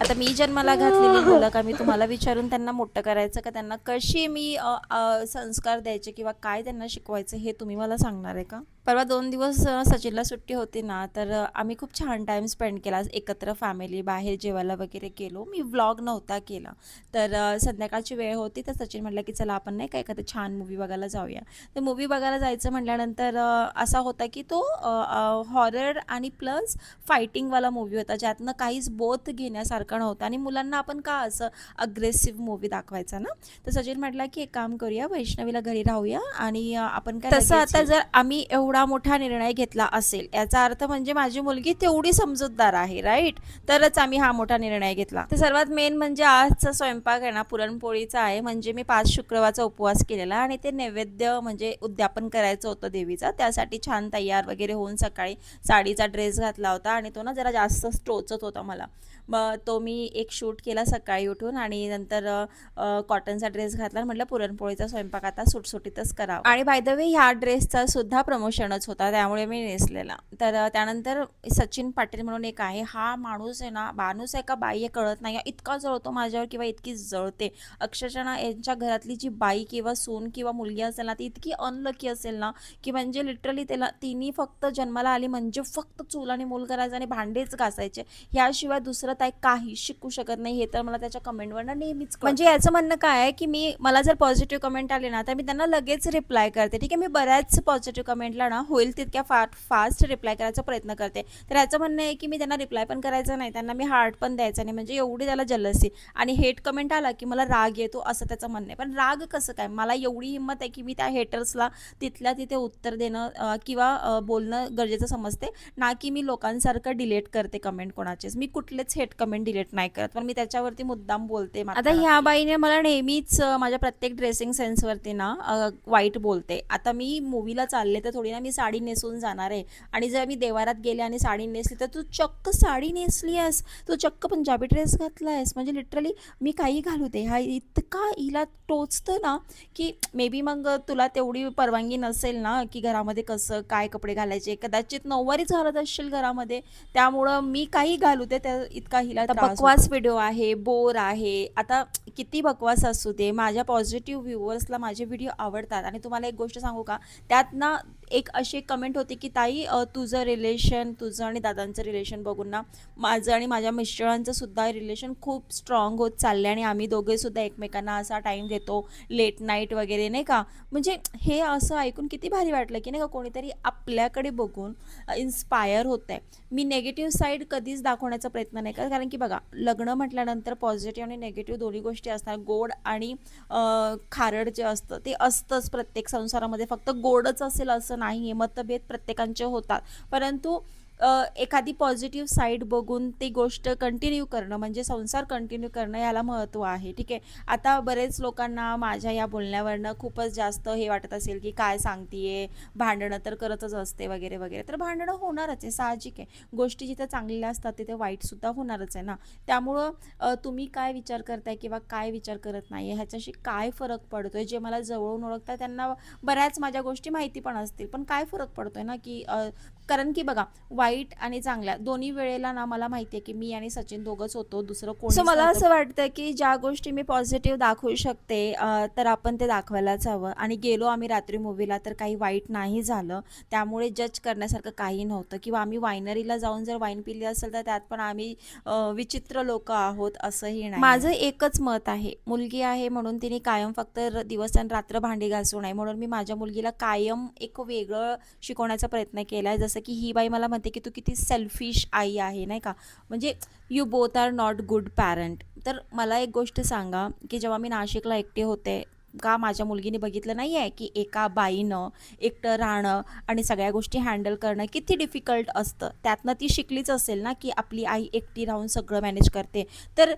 आता मी जन्माला घातलेली मुलं का मी तुम्हाला विचारून त्यांना मोठं करायचं का त्यांना कशी मी संस्कार द्यायचे किंवा काय त्यांना शिकवायचं हे तुम्ही मला सांगणार आहे का? परवा 2 दिवस सचिनला सुट्टी होती ना, तर आम्ही खूप छान टाईम स्पेंड केला एकत्र फॅमिली बाहेर जेवायला वगैरे गेलो. मी व्लॉग नव्हता केला. तर संध्याकाळची वेळ होती तर सचिन म्हटलं की चला आपण नाही का एखादं छान मूवी बघायला जाऊया. तर मूवी बघायला जायचं म्हटल्यानंतर असा होता की तो हॉरर आणि प्लस फायटिंगवाला मूवी होता, ज्यातनं काहीच बोध घेण्यासारखं नव्हतं आणि मुलांना आपण का असं अग्रेसिव्ह मूवी दाखवायचा ना. तर सचिन म्हटला की एक काम करूया, वैष्णवीला घरी राहूया आणि आपण काय तसं आता जर आम्ही एवढा मोठा निर्णय घेतला असेल याचा अर्थ म्हणजे माझी मुलगी तेवढी समजूतदार आहे, राईट? तरच आम्ही हा मोठा निर्णय घेतला. तर सर्वात मेन म्हणजे आजचा स्वयंपाक आहे ना पुरणपोळीचा आहे. म्हणजे मी 5 शुक्रवारचा उपवास केलेला आणि ते नैवेद्य म्हणजे उद्यापन करायचं होतं देवीचा, त्यासाठी छान तयार वगैरे होऊन सकाळी साडीचा ड्रेस घातला होता आणि तो ना जरा जास्तच टोचत होता मला. मग तो मी एक शूट केला सकाळी उठून आणि नंतर कॉटनचा ड्रेस घातला. म्हटलं पुरणपोळीचा स्वयंपाक आता सुटसुटीतच करावा. आणि बाय द वे ह्या ड्रेसचा सुद्धा प्रमोशनच होता, त्यामुळे मी नेसलेला. तर त्यानंतर सचिन पाटील म्हणून एक आहे, हा माणूस आहे ना, माणूस आहे का बाई आहे कळत नाही, इतका जळतो माझ्यावर किंवा इतकी जळते अक्षरशः ना. यांच्या घरातली जी बाई किंवा सून किंवा मुलगी असेल ना ती इतकी अनलकी असेल ना की म्हणजे लिटरली त्याला तिने फक्त जन्माला आली म्हणजे फक्त चूल आणि मूल करायचं आणि भांडेच घासायचे, ह्याशिवाय दुसरं काय काही शिकू शकत नाही. हे तर मला त्याच्या कमेंटवरनं नेहमीच म्हणजे याचं म्हणणं काय आहे की मला जर पॉझिटिव्ह कमेंट आले ना तर मी त्यांना लगेच रिप्लाय करते. ठीक आहे, मी बऱ्याच पॉझिटिव्ह कमेंटला ना होईल तितक्या फास्ट रिप्लाय करायचा प्रयत्न करते. तर याचं म्हणणं आहे की मी त्यांना रिप्लाय पण करायचं नाही, त्यांना मी हार्ट पण द्यायचा नाही, म्हणजे एवढी त्याला जलसी. आणि हेट कमेंट आला की मला राग येतो असं त्याचं म्हणणं आहे. पण राग कसं काय, मला एवढी हिंमत आहे की मी त्या हेटर्सला तिथल्या तिथे उत्तर देणं किंवा बोलणं गरजेचं समजते ना, की मी लोकांसारखं डिलीट करते कमेंट कोणाचेच. मी कुठलेच हेट कमेंट डिलीट नाही करत, पण मी त्याच्यावरती मुद्दाम बोलते. आता ह्या बाईने मला नेहमीच माझ्या प्रत्येक ड्रेसिंग सेन्सवरती ना वाईट बोलते. आता मी मूवीला चालले तर थोडी ना मी साडी नेसून जाणार आहे आणि जर मी देवारात गेले आणि साडी नेसली तर तू चक्क साडी नेसली आहेस, तू चक्क पंजाबी ड्रेस घातला आहेस, म्हणजे लिटरली मी काही घालू दे, हा इतका हिला टोचतं ना की मे बी मग तुला तेवढी परवानगी नसेल ना की घरामध्ये कसं काय कपडे घालायचे, कदाचित नऊवारीच घालत असशील घरामध्ये, त्यामुळं मी काही घालू दे त्या इतका हिला बकवास व्हिडिओ आहे, बोर आहे. आता किती बकवास असू दे, माझ्या पॉझिटिव्ह व्ह्युअर्सला माझे व्हिडिओ आवडतात. आणि तुम्हाला एक गोष्ट सांगू का, त्यात ना एक अशी कमेंट होती की ताई तुझं रिलेशन, तुझं आणि दादांचं रिलेशन बघून ना माझं आणि माझ्या मिस्टरांचं सुद्धा रिलेशन खूप स्ट्रॉंग होत चाललं आणि आम्ही दोघे सुद्धा एकमेकांना असा टाईम देतो, लेट नाईट वगैरे नाही का. म्हणजे हे असं ऐकून किती भारी वाटलं की नाही का, कोणीतरी आपल्याकडे बघून इन्स्पायर होत आहे. मी नेगेटिव्ह साईड कधीच दाखवण्याचा प्रयत्न नाही करत, कारण की बघा लग्न म्हटल्यानंतर पॉझिटिव्ह आणि नेगेटिव्ह दोन्ही गोष्टी असतात. गोड आणि खारड जे असतं ते असतंच प्रत्येक संसारामध्ये, फक्त गोडच असेल असं नाही, मतभेद प्रत्येकांचे होतात. परंतु एखादी पॉझिटिव्ह साईड बघून ती गोष्ट कंटिन्यू करणं म्हणजे संसार कंटिन्यू करणं याला महत्त्व आहे. ठीक आहे, आता बरेच लोकांना माझ्या या बोलण्यावरनं खूपच जास्त हे वाटत असेल की काय सांगतीये, भांडणं तर करतच असते वगैरे वगैरे. तर भांडणं होणारच आहे, साहजिक आहे. गोष्टी जिथे चांगल्या असतात तिथे वाईटसुद्धा होणारच आहे ना. त्यामुळं तुम्ही काय विचार करताय किंवा काय विचार करत नाही ह्याच्याशी काय फरक पडतोय. जे मला जवळून ओळखतात त्यांना बऱ्याच माझ्या गोष्टी माहिती पण असतील, पण काय फरक पडतोय ना की कारण की बघा वाईट आणि चांगल्या दोन्ही वेळेला ना मला माहिती आहे की मी आणि सचिन दोघंच होतो, दुसरं कोणी. सो मला असं वाटतं की ज्या गोष्टी मी पॉझिटिव्ह दाखवू शकते तर आपण ते दाखवायलाच हवं. आणि गेलो आम्ही रात्री मूवीला तर काही वाईट नाही झालं, त्यामुळे जज करण्यासारखं काही नव्हतं. किंवा आम्ही वायनरीला जाऊन जर वाईन पिली असेल तर त्यात पण आम्ही विचित्र लोक आहोत असंही नाही. माझं एकच मत आहे, मुलगी आहे म्हणून तिने कायम फक्त दिवस आणि रात्र भांडी घासू नये, म्हणून मी माझ्या मुलगीला कायम एक वेगळं शिकवण्याचा प्रयत्न केला आहे. जसं की ही बाई मला म्हणते की तू किती सेल्फिश आई आहे नाही का, म्हणजे you both are not good parent. तर मला एक गोष्ट सांगा की जेव्हा मी नाशिकला एकटे होते का माझ्या मुलगीने बघितलं नाही आहे की एका बाईनं एकटं राहणं आणि सगळ्या गोष्टी हँडल करणं किती डिफिकल्ट असतं. त्यातनं ती शिकलीच असेल ना की आपली आई एकटी राहून सगळं मॅनेज करते, तर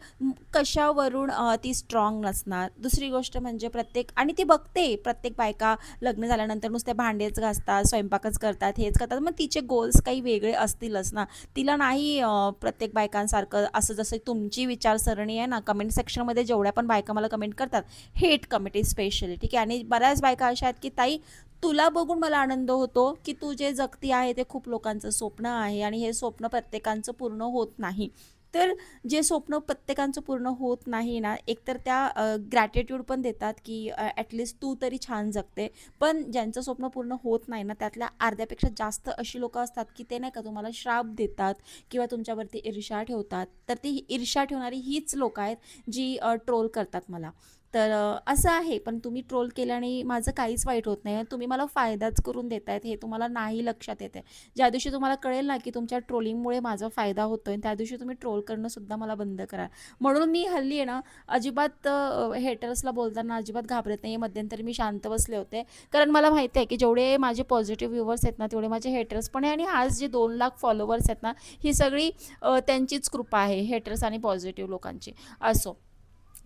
कशावरून ती स्ट्रॉंग नसणार. दुसरी गोष्ट म्हणजे आणि ती बघते प्रत्येक बायका लग्न झाल्यानंतर नुसते भांडेच घासतात, स्वयंपाकच करतात, हेच करतात, मग तिचे गोल्स काही वेगळे असतीलच ना. तिला नाही प्रत्येक बायकांसारखं असं जसं तुमची विचारसरणी आहे ना. कमेंट सेक्शनमध्ये जेवढ्या पण बायका मला कमेंट करतात, हेट कमेंट स्पेशली, ठीक आहे. आणि बऱ्याच बायका अशा आहेत की ताई तुला बघून मला आनंद होतो की तू जे जगती आहे ते खूप लोकांचं स्वप्न आहे आणि हे स्वप्न प्रत्येकांचं पूर्ण होत नाही. तर जे स्वप्न प्रत्येकाचं पूर्ण होत नाही ना, एकतर त्या ग्रॅटिट्यूड पण देतात, की ॲटलीस्ट तू तरी छान जगते. पण ज्यांचं स्वप्न पूर्ण होत नाही ना, त्यातल्या अर्ध्यापेक्षा जास्त अशी लोकं असतात, की ते नाही का तुम्हाला श्राप देतात किंवा तुमच्यावरती ईर्ष्या ठेवतात. तर ती ईर्ष्या ठेवणारी हीच लोकं आहेत, जी ट्रोल करतात मला. तर असं आहे. पण तुम्ही ट्रोल केल्याने माझं काहीच वाईट होत नाही. तुम्ही मला फायदाच करून देतायत हे तुम्हाला नाही लक्षात येतंय. ज्या दिवशी तुम्हाला कळेल ना, की तुमच्या ट्रोलिंगमुळे माझा फायदा होतोय, त्या दिवशी तुम्ही ट्रोल करणं सुद्धा मला बंद करा. म्हणून मी हल्ली आहे ना, अजिबात हेटर्सला बोलताना अजिबात घाबरत नाही. मध्यंतरी मी शांत बसले होते. कारण मला माहिती आहे, की जेवढे माझे पॉझिटिव्ह व्ह्यूवर्स आहेत ना, तेवढे माझे हेटर्स पण आहे आणि आज जे 2 लाख फॉलोवर्स आहेत ना, ही सगळी त्यांचीच कृपा आहे, हेटर्स आणि पॉझिटिव्ह लोकांची. असो.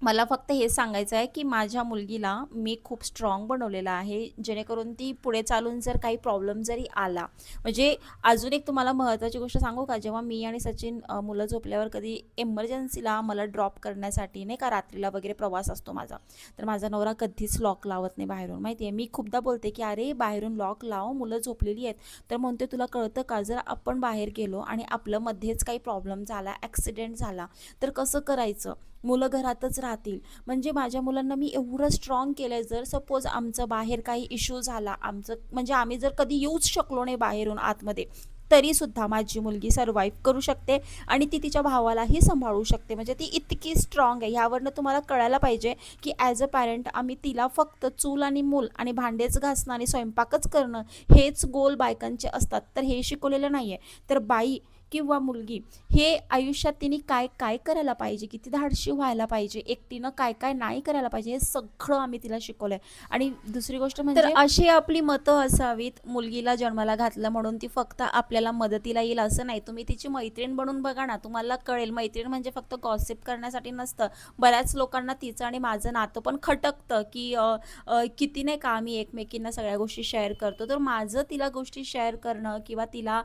मला फक्त हेच सांगायचं आहे, की माझ्या मुलगीला मी खूप स्ट्राँग बनवलेलं आहे, जेणेकरून ती पुढे चालून जर काही प्रॉब्लेम जरी आला, म्हणजे अजून एक तुम्हाला महत्त्वाची गोष्ट सांगू का? जेव्हा मी आणि सचिन मुलं झोपल्यावर कधी एमर्जन्सीला मला ड्रॉप करण्यासाठी नाही का, रात्रीला वगैरे प्रवास असतो माझा, तर माझा नवरा कधीच लॉक लावत नाही बाहेरून. माहिती आहे, मी खूपदा बोलते, की "अरे, बाहेरून लॉक लाव, मुलं झोपलेली आहेत." तर म्हणते, "तुला कळतं का? जर आपण बाहेर गेलो आणि आपलं मध्येच काही प्रॉब्लेम झाला, ॲक्सिडेंट झाला, तर कसं करायचं? मुलं घरातच राहतील." म्हणजे माझ्या मुलांना मी एवढं स्ट्रॉंग केलं आहे, जर सपोज आमचं बाहेर काही इश्यू झाला, आमचं म्हणजे आम्ही जर कधी येऊच शकलो नाही बाहेरून आतमध्ये, तरीसुद्धा माझी मुलगी सर्वाईव्ह करू शकते आणि ती तिच्या भावालाही सांभाळू शकते. म्हणजे ती इतकी स्ट्रॉंग आहे. ह्यावरनं तुम्हाला कळायला पाहिजे, की ॲज अ पॅरेंट आम्ही तिला फक्त चूल आणि मूल आणि भांडेच घासणं आणि स्वयंपाकच करणं हेच गोल बायकांचे असतात. तर हे शिकवलेलं नाही आहे. तर बाई किंवा मुलगी हे आयुष्यात तिने काय काय करायला पाहिजे, किती धाडशी व्हायला पाहिजे, एकटीनं काय काय नाही करायला पाहिजे, हे सगळं आम्ही तिला शिकवलंय. आणि दुसरी गोष्ट तर म्हणजे अशी आपली मतं असावीत. मुलगीला जन्माला घातलं म्हणून ती फक्त आपल्याला मदतीला येईल असं नाही. तुम्ही तिची मैत्रीण बनून बघा ना, तुम्हाला कळेल. मैत्रीण म्हणजे फक्त गॉसिप करण्यासाठी नसतं. बऱ्याच लोकांना तिचं आणि माझं नातं पण खटकतं, की किती नाही का आम्ही एकमेकींना सगळ्या गोष्टी शेअर करतो. तर माझं तिला गोष्टी शेअर करणं किंवा तिला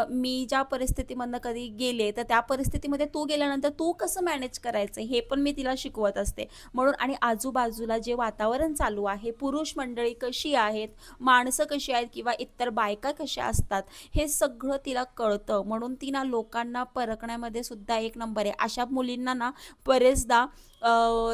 मी ज्या परिस्थितीमधनं कधी गेले, तर त्या परिस्थितीमध्ये तू गेल्यानंतर तू कसं मॅनेज करायचं हे पण मी तिला शिकवत असते. म्हणून आणि आजूबाजूला जे वातावरण चालू आहे, पुरुष मंडळी कशी आहेत, माणसं कशी आहेत किंवा इतर बायका कशा असतात, हे सगळं तिला कळतं. म्हणून ती ना लोकांना परखण्यामध्ये सुद्धा एक नंबर आहे. अशा मुलींना ना बरेचदा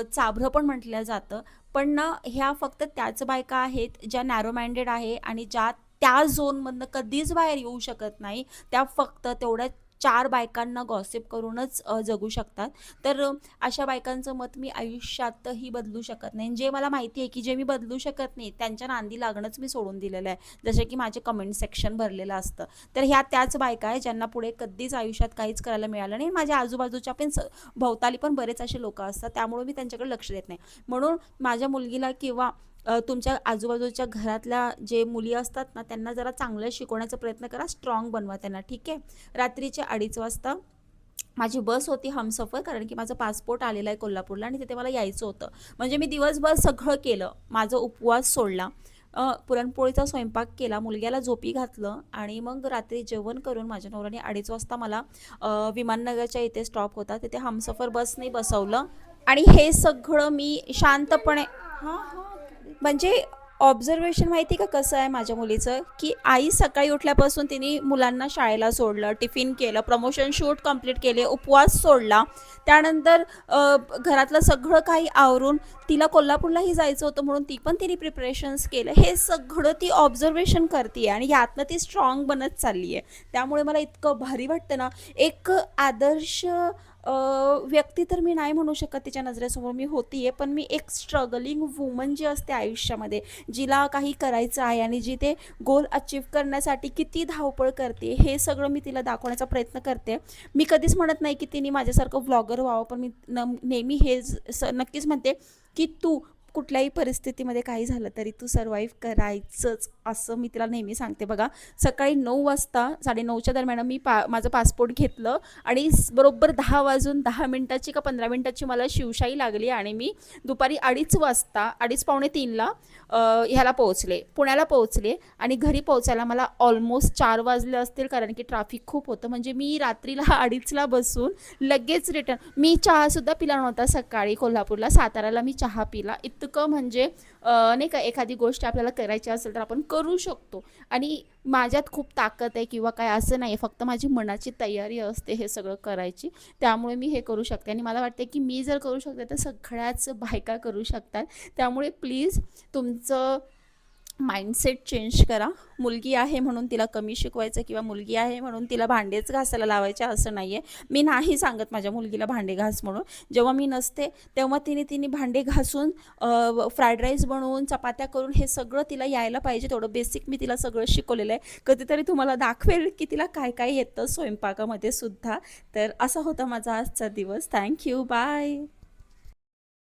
चाभरं पण म्हटलं जातं. पण ना ह्या फक्त त्याच बायका आहेत ज्या नॅरो माइंडेड आहे आणि ज्या त्या झोनमधनं कधीच बाहेर येऊ शकत नाही. त्या फक्त तेवढ्या 4 बायकांना गॉसिप करूनच जगू शकतात. तर अशा बायकांचं मत मी आयुष्यातही बदलू शकत नाही. जे मला माहिती आहे, की जे मी बदलू शकत नाही, त्यांच्या नांदी लागणंच मी सोडून दिलेलं आहे. जसे की माझे कमेंट सेक्शन भरलेलं असतं. तर ह्या त्याच बायका आहेत, ज्यांना पुढे कधीच आयुष्यात काहीच करायला मिळालं नाही. माझ्या आजूबाजूच्या पण भोवताली पण बरेच असे लोकं असतात. त्यामुळे मी त्यांच्याकडे लक्ष देत नाही. म्हणून माझ्या मुलगीला किंवा तुमच्या आजूबाजूच्या घरातल्या जे मुली असतात ना, त्यांना जरा चांगलं शिकवण्याचा प्रयत्न करा. स्ट्रॉंग बनवा त्यांना, ठीक आहे. रात्रीचे 2:30 वाजता माझी बस होती हमसफर, कारण की माझं पासपोर्ट आलेला आहे कोल्हापूरला आणि तिथे मला यायचं होतं. म्हणजे मी दिवसभर सगळं केलं. माझा उपवास सोडला, पुरणपोळीचा स्वयंपाक केला, मुलग्याला झोपी घातलं आणि मग रात्री जेवण करून माझ्या नवऱ्याने 2:30 वाजता मला विमाननगरच्या इथे स्टॉप होता, तिथे हमसफर बसने बसवलं आणि हे सगळं मी शांतपणे हां, हां. म्हणजे ऑब्झर्वेशन माहिती का कसं आहे माझ्या मुलीचं, की आई सकाळी उठल्यापासून तिने मुलांना शाळेला सोडलं, टिफिन केलं, प्रमोशन शूट कंप्लीट केले, उपवास सोडला. त्यानंतर घरातलं सगळं काही आवरून तिला कोल्हापूरलाही जायचं होतं म्हणून ती पण तिने प्रिपरेशन्स केलं. हे सगळं ती ऑब्झर्वेशन करते आणि यातनं ती स्ट्रॉंग बनत चालली आहे. त्यामुळे मला इतकं भारी वाटतं ना, एक आदर्श व्यक्ती तर मी नाही म्हणू शकत तिच्या नजरेसमोर मी होती आहे, पण मी एक स्ट्रगलिंग वुमन जी असते आयुष्यामध्ये, जिला काही करायचं आहे आणि जी ते गोल अचीव करण्यासाठी किती धावपळ करते, हे सगळं मी तिला दाखवण्याचा प्रयत्न करते. मी कधीच म्हणत नाही की तिने माझ्यासारखं व्लॉगर व्हावं, पण मी नेहमी नक्कीच म्हणते की तू कुठल्याही परिस्थितीमध्ये काही झालं तरी तू सर्वाईव्ह करायचंच, असं मी तिला नेहमी सांगते. बघा, सकाळी 9 वाजता 9:30च्या दरम्यान मी माझं पासपोर्ट घेतलं आणि बरोबर 10 वाजून 10 मिनिटाची का 15 मिनिटाची मला शिवशाही लागली आणि मी दुपारी 2:30 वाजता 2:30 पावणे 3ला ह्याला पोहोचले, पुण्याला पोहोचले आणि घरी पोहोचायला मला ऑलमोस्ट 4 वाजले असतील, कारण की ट्रॅफिक खूप होतं. म्हणजे मी रात्रीला 2:30ला बसून लगेच रिटर्न. मी चहासुद्धा पिला नव्हता सकाळी कोल्हापूरला. साताऱ्याला मी चहा पिला. इतकं म्हणजे नाही का, एखादी गोष्ट आपल्याला करायची असेल तर आपण करू शकतो. आणि माझ्यात खूप ताकद आहे किंवा काय असं नाही आहे, फक्त माझी मनाची तयारी असते हे सगळं करायची. त्यामुळे मी हे करू शकते आणि मला वाटते की मी जर करू शकते तर सगळ्याच बायका करू शकतात. त्यामुळे प्लीज तुमचं माइंडसेट चेंज करा. मुलगी आहे म्हणून तिला कमी शिकवायचं किंवा मुलगी आहे म्हणून तिला भांडेच घासायला लावायचे असं नाही आहे. मी नाही सांगत माझ्या मुलगीला भांडे घास म्हणून. जेव्हा मी नसते तेव्हा तिने भांडे घासून फ्राईड राईस बनवून चपात्या करून हे सगळं तिला यायला पाहिजे. तेवढं बेसिक मी तिला सगळं शिकवलेलं आहे. कधीतरी तुम्हाला दाखवेल की तिला काय काय येतं स्वयंपाकामध्ये सुद्धा. तर असा होता माझा आजचा दिवस. थँक्यू. बाय.